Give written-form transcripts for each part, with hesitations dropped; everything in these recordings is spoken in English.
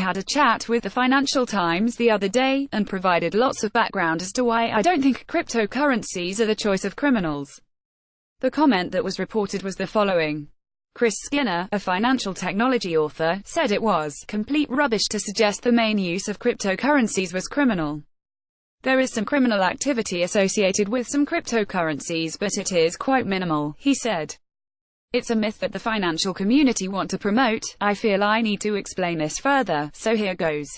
had a chat with the Financial Times the other day, and provided lots of background as to why I don't think cryptocurrencies are the choice of criminals. The comment that was reported was the following. Chris Skinner, a financial technology author, said it was complete rubbish to suggest the main use of cryptocurrencies was criminal. There is some criminal activity associated with some cryptocurrencies, but it is quite minimal, he said. It's a myth that the financial community want to promote. I feel I need to explain this further, so here goes.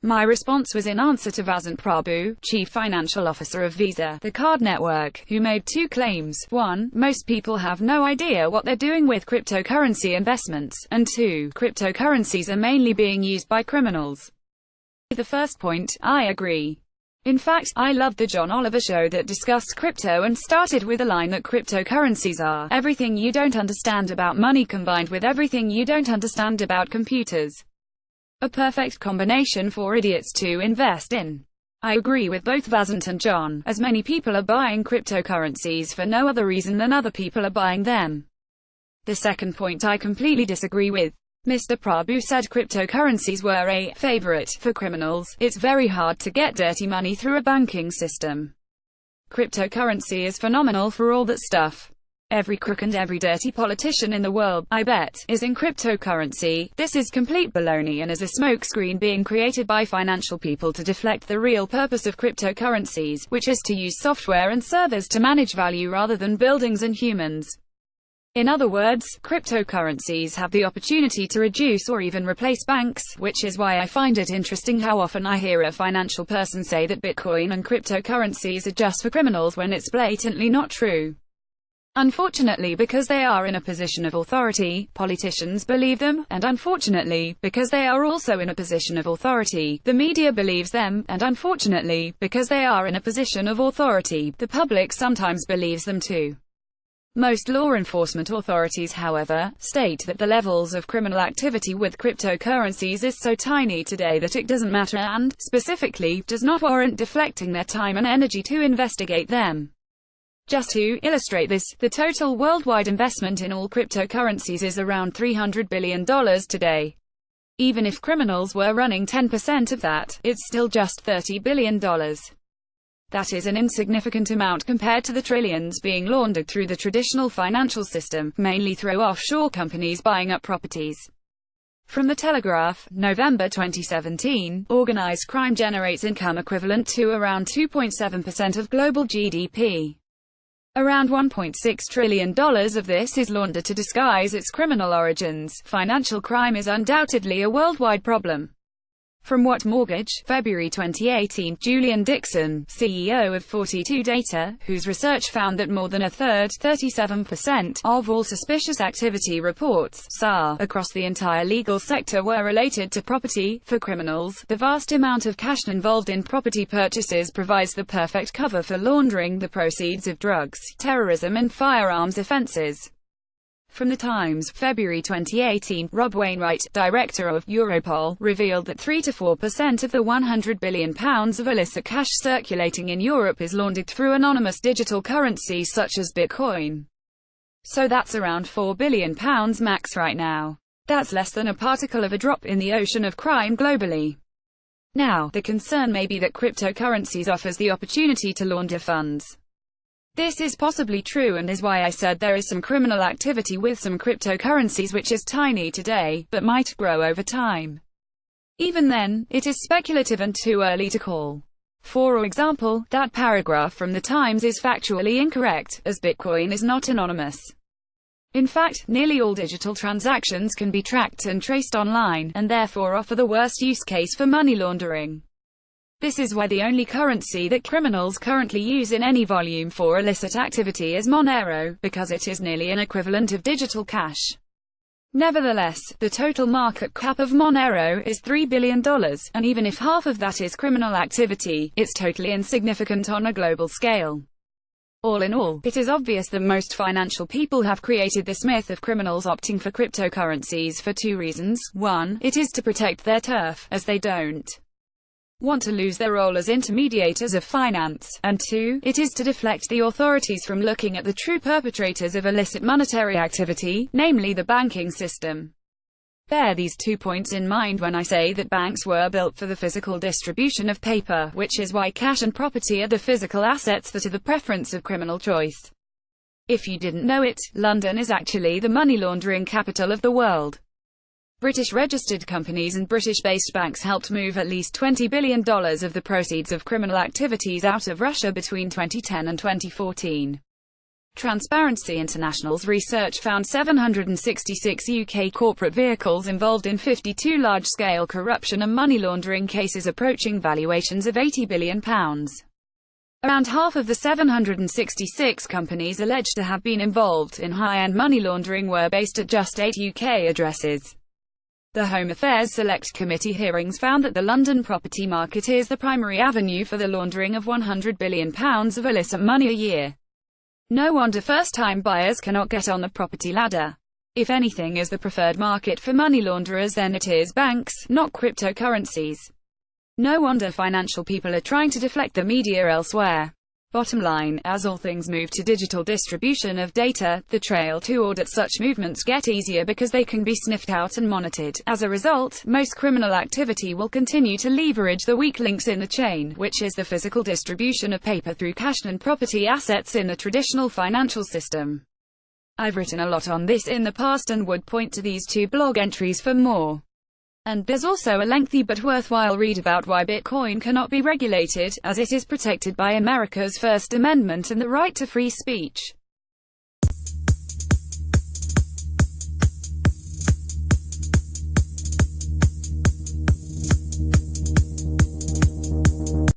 My response was in answer to Vasant Prabhu, Chief Financial Officer of Visa, the card network, who made two claims. 1. Most people have no idea what they're doing with cryptocurrency investments, and 2. Cryptocurrencies are mainly being used by criminals. The first point, I agree. In fact, I loved the John Oliver show that discussed crypto and started with a line that cryptocurrencies are everything you don't understand about money combined with everything you don't understand about computers. A perfect combination for idiots to invest in. I agree with both Vasant and John, as many people are buying cryptocurrencies for no other reason than other people are buying them. The second point I completely disagree with. Mr. Prabhu said cryptocurrencies were a favorite for criminals. It's very hard to get dirty money through a banking system. Cryptocurrency is phenomenal for all that stuff. Every crook and every dirty politician in the world, I bet, is in cryptocurrency. This is complete baloney and is a smokescreen being created by financial people to deflect the real purpose of cryptocurrencies, which is to use software and servers to manage value rather than buildings and humans. In other words, cryptocurrencies have the opportunity to reduce or even replace banks, which is why I find it interesting how often I hear a financial person say that Bitcoin and cryptocurrencies are just for criminals when it's blatantly not true. Unfortunately, because they are in a position of authority, politicians believe them, and unfortunately, because they are also in a position of authority, the media believes them, and unfortunately, because they are in a position of authority, the public sometimes believes them too. Most law enforcement authorities, however, state that the levels of criminal activity with cryptocurrencies is so tiny today that it doesn't matter and, specifically, does not warrant deflecting their time and energy to investigate them. Just to illustrate this, the total worldwide investment in all cryptocurrencies is around $300 billion today. Even if criminals were running 10% of that, it's still just $30 billion. That is an insignificant amount compared to the trillions being laundered through the traditional financial system, mainly through offshore companies buying up properties. From The Telegraph, November 2017, organized crime generates income equivalent to around 2.7% of global GDP. Around $1.6 trillion of this is laundered to disguise its criminal origins. Financial crime is undoubtedly a worldwide problem. From What Mortgage, February 2018, Julian Dixon, CEO of 42 Data, whose research found that more than a third, 37%, of all suspicious activity reports, SAR, across the entire legal sector were related to property. For criminals, the vast amount of cash involved in property purchases provides the perfect cover for laundering the proceeds of drugs, terrorism and firearms offenses. From The Times, February 2018, Rob Wainwright, director of Europol, revealed that 3 to 4% of the £100 billion of illicit cash circulating in Europe is laundered through anonymous digital currency such as Bitcoin. So that's around £4 billion max right now. That's less than a particle of a drop in the ocean of crime globally. Now, the concern may be that cryptocurrencies offers the opportunity to launder funds. This is possibly true and is why I said there is some criminal activity with some cryptocurrencies which is tiny today, but might grow over time. Even then, it is speculative and too early to call. For example, that paragraph from The Times is factually incorrect, as Bitcoin is not anonymous. In fact, nearly all digital transactions can be tracked and traced online, and therefore offer the worst use case for money laundering. This is why the only currency that criminals currently use in any volume for illicit activity is Monero, because it is nearly an equivalent of digital cash. Nevertheless, the total market cap of Monero is $3 billion, and even if half of that is criminal activity, it's totally insignificant on a global scale. All in all, it is obvious that most financial people have created this myth of criminals opting for cryptocurrencies for two reasons. 1, it is to protect their turf, as they don't want to lose their role as intermediators of finance, and 2, it is to deflect the authorities from looking at the true perpetrators of illicit monetary activity, namely the banking system. Bear these 2 points in mind when I say that banks were built for the physical distribution of paper, which is why cash and property are the physical assets that are the preference of criminal choice. If you didn't know it, London is actually the money laundering capital of the world. British registered companies and British-based banks helped move at least $20 billion of the proceeds of criminal activities out of Russia between 2010 and 2014. Transparency International's research found 766 UK corporate vehicles involved in 52 large-scale corruption and money laundering cases approaching valuations of £80 billion. Around half of the 766 companies alleged to have been involved in high-end money laundering were based at just 8 UK addresses. The Home Affairs Select Committee hearings found that the London property market is the primary avenue for the laundering of £100 billion of illicit money a year. No wonder first-time buyers cannot get on the property ladder. If anything is the preferred market for money launderers, then it is banks, not cryptocurrencies. No wonder financial people are trying to deflect the media elsewhere. Bottom line, as all things move to digital distribution of data, the trail to audit such movements get easier because they can be sniffed out and monitored. As a result, most criminal activity will continue to leverage the weak links in the chain, which is the physical distribution of paper through cash and property assets in the traditional financial system. I've written a lot on this in the past and would point to these 2 blog entries for more. And there's also a lengthy but worthwhile read about why Bitcoin cannot be regulated, as it is protected by America's First Amendment and the right to free speech.